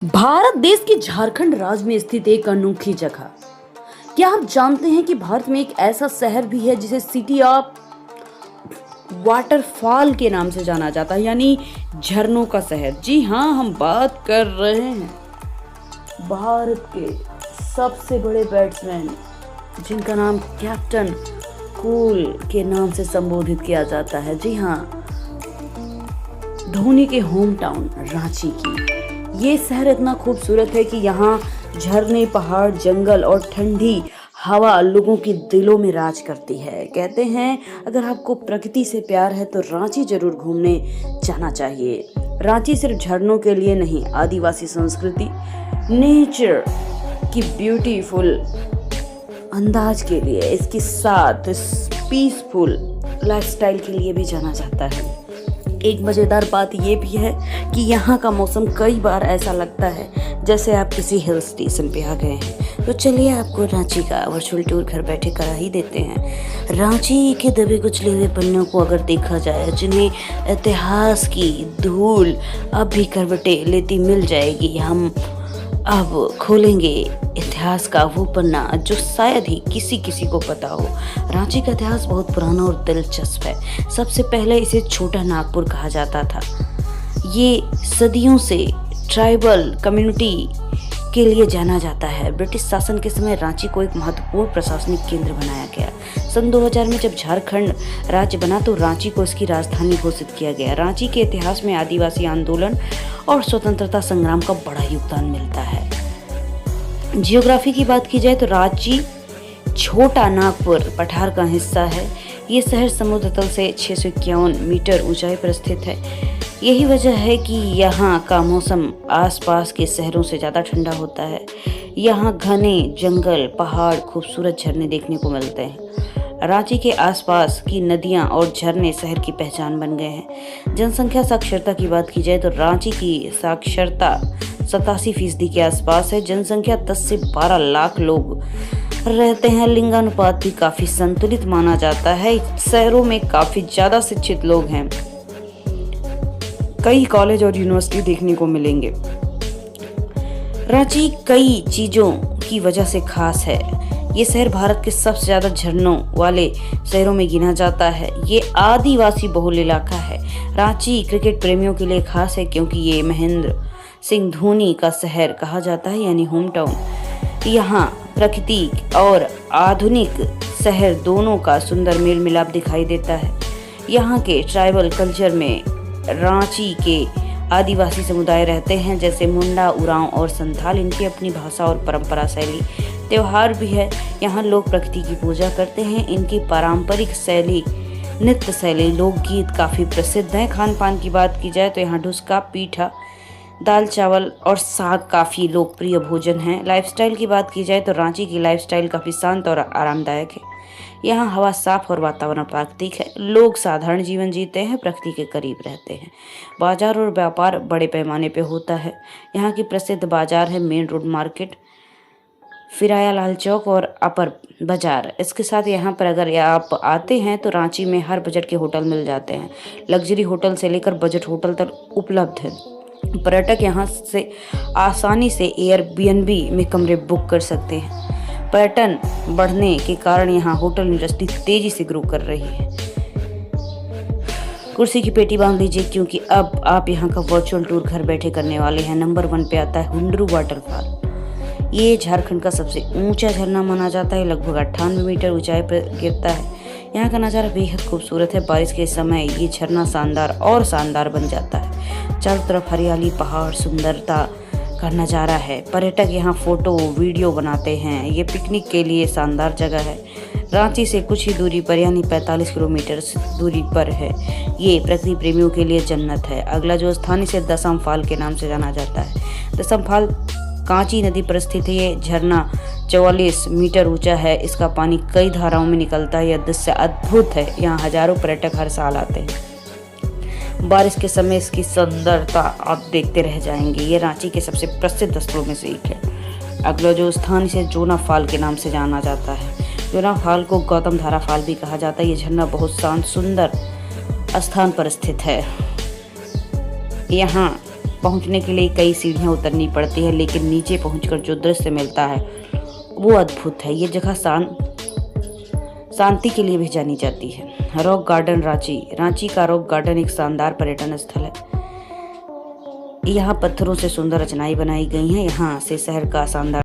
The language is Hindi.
भारत देश के झारखंड राज्य में स्थित एक अनोखी जगह। क्या आप जानते हैं कि भारत में एक ऐसा शहर भी है जिसे सिटी ऑफ वाटरफॉल के नाम से जाना जाता है, यानी झरनों का शहर। जी हाँ, हम बात कर रहे हैं भारत के सबसे बड़े बैट्समैन जिनका नाम कैप्टन कूल के नाम से संबोधित किया जाता है। जी हाँ, धोनी के होम टाउन रांची की ये शहर इतना खूबसूरत है कि यहाँ झरने, पहाड़, जंगल और ठंडी हवा लोगों के दिलों में राज करती है। कहते हैं अगर आपको प्रकृति से प्यार है तो रांची जरूर घूमने जाना चाहिए। रांची सिर्फ झरनों के लिए नहीं, आदिवासी संस्कृति, नेचर की ब्यूटीफुल अंदाज के लिए, इसके साथ पीसफुल लाइफस्टाइल के लिए भी जाना जाता है। एक मज़ेदार बात यह भी है कि यहाँ का मौसम कई बार ऐसा लगता है जैसे आप किसी हिल स्टेशन पे आ गए हैं। तो चलिए आपको रांची का वर्चुअल टूर घर बैठे करा ही देते हैं। रांची के दबे कुचले हुए पन्नों को अगर देखा जाए, जिन्हें इतिहास की धूल अब भी करवटें लेती मिल जाएगी, हम अब खोलेंगे इतिहास का वो पन्ना जो शायद ही किसी किसी को पता हो। रांची का इतिहास बहुत पुराना और दिलचस्प है। सबसे पहले इसे छोटा नागपुर कहा जाता था। ये सदियों से ट्राइबल कम्युनिटी के लिए जाना जाता है। ब्रिटिश शासन के समय रांची को एक महत्वपूर्ण प्रशासनिक केंद्र बनाया गया। सन 2000 में जब झारखंड राज्य बना तो रांची को इसकी राजधानी घोषित किया गया। रांची के इतिहास में आदिवासी आंदोलन और स्वतंत्रता संग्राम का बड़ा योगदान मिलता है। जियोग्राफी की बात की जाए तो रांची छोटा नागपुर पठार का हिस्सा है। ये शहर समुद्र तल से 651 मीटर ऊंचाई पर स्थित है। यही वजह है कि यहाँ का मौसम आसपास के शहरों से ज़्यादा ठंडा होता है। यहाँ घने जंगल, पहाड़, खूबसूरत झरने देखने को मिलते हैं। रांची के आसपास की नदियाँ और झरने शहर की पहचान बन गए हैं। जनसंख्या साक्षरता की बात की जाए तो रांची की साक्षरता 87% के आसपास है। जनसंख्या 10 से 12 लाख लोग रहते हैं। लिंगानुपात भी काफ़ी संतुलित माना जाता है। शहरों में काफ़ी ज़्यादा शिक्षित लोग हैं। कई कॉलेज और यूनिवर्सिटी देखने को मिलेंगे। रांची कई चीज़ों की वजह से खास है। ये शहर भारत के सबसे ज़्यादा झरनों वाले शहरों में गिना जाता है। ये आदिवासी बहुल इलाका है। रांची क्रिकेट प्रेमियों के लिए खास है क्योंकि ये महेंद्र सिंह धोनी का शहर कहा जाता है, यानी होम टाउन। यहाँ प्रकृति और आधुनिक शहर दोनों का सुंदर मेल मिलाप दिखाई देता है। यहाँ के ट्राइबल कल्चर में रांची के आदिवासी समुदाय रहते हैं, जैसे मुंडा, उरांव और संथाल। इनकी अपनी भाषा और परंपरा, शैली, त्योहार भी है। यहाँ लोग प्रकृति की पूजा करते हैं। इनकी पारंपरिक शैली, नृत्य शैली, लोकगीत काफ़ी प्रसिद्ध हैं। खान पान की बात की जाए तो यहाँ ढुसका, पीठा, दाल चावल और साग काफ़ी लोकप्रिय भोजन हैं। लाइफस्टाइल की बात की जाए तो रांची की लाइफस्टाइल काफ़ी शांत और आरामदायक है। यहाँ हवा साफ और वातावरण प्राकृतिक है। लोग साधारण जीवन जीते हैं, प्रकृति के करीब रहते हैं। बाजार और व्यापार बड़े पैमाने पे होता है। यहाँ की प्रसिद्ध बाजार है मेन रोड मार्केट, फिराया लाल चौक और अपर बाजार। इसके साथ यहाँ पर अगर आप आते हैं तो रांची में हर बजट के होटल मिल जाते हैं। लग्जरी होटल से लेकर बजट होटल तक उपलब्ध है। पर्यटक यहाँ से आसानी से एयरबीएनबी में कमरे बुक कर सकते हैं। पर्यटन बढ़ने के कारण यहाँ होटल इंडस्ट्री तेजी से ग्रो कर रही है। कुर्सी की पेटी बांध लीजिए क्योंकि अब आप यहाँ का वर्चुअल टूर घर बैठे करने वाले हैं। नंबर 1 पे आता है हुंडरू वाटरफॉल। ये झारखंड का सबसे ऊंचा झरना माना जाता है। लगभग 98 मीटर ऊंचाई पर गिरता है। यहाँ का नज़ारा बेहद खूबसूरत है। बारिश के समय ये झरना शानदार बन जाता है। चारों तरफ हरियाली, पहाड़, सुंदरता का नज़ारा है। पर्यटक यहाँ फोटो वीडियो बनाते हैं। ये पिकनिक के लिए शानदार जगह है। रांची से कुछ ही दूरी पर, यानी 45 किलोमीटर दूरी पर है। ये प्रकृति प्रेमियों के लिए जन्नत है। अगला जो स्थान, इसे दसम फाल के नाम से जाना जाता है। दसम फाल कांची नदी पर स्थित है। ये झरना 44 मीटर ऊंचा है। इसका पानी कई धाराओं में निकलता है। यह दृश्य अद्भुत है। यहाँ हजारों पर्यटक हर साल आते हैं। बारिश के समय इसकी सुंदरता आप देखते रह जाएंगे। ये रांची के सबसे प्रसिद्ध स्थलों में से एक है। अगला जो स्थान, इसे जोना फाल के नाम से जाना जाता है। जोना फाल को गौतम धारा फाल भी कहा जाता है। ये झरना बहुत शांत सुंदर स्थान पर स्थित है। यहाँ पहुंचने के लिए कई सीढ़ियां उतरनी पड़ती है, लेकिन नीचे पहुंचकर जो दृश्य मिलता है वो अद्भुत है। ये जगह शांति के लिए भी जानी जाती है। रॉक गार्डन रांची का रॉक गार्डन एक शानदार पर्यटन स्थल है। यहाँ पत्थरों से सुंदर रचनाएं बनाई गई हैं। यहाँ से शहर का शानदार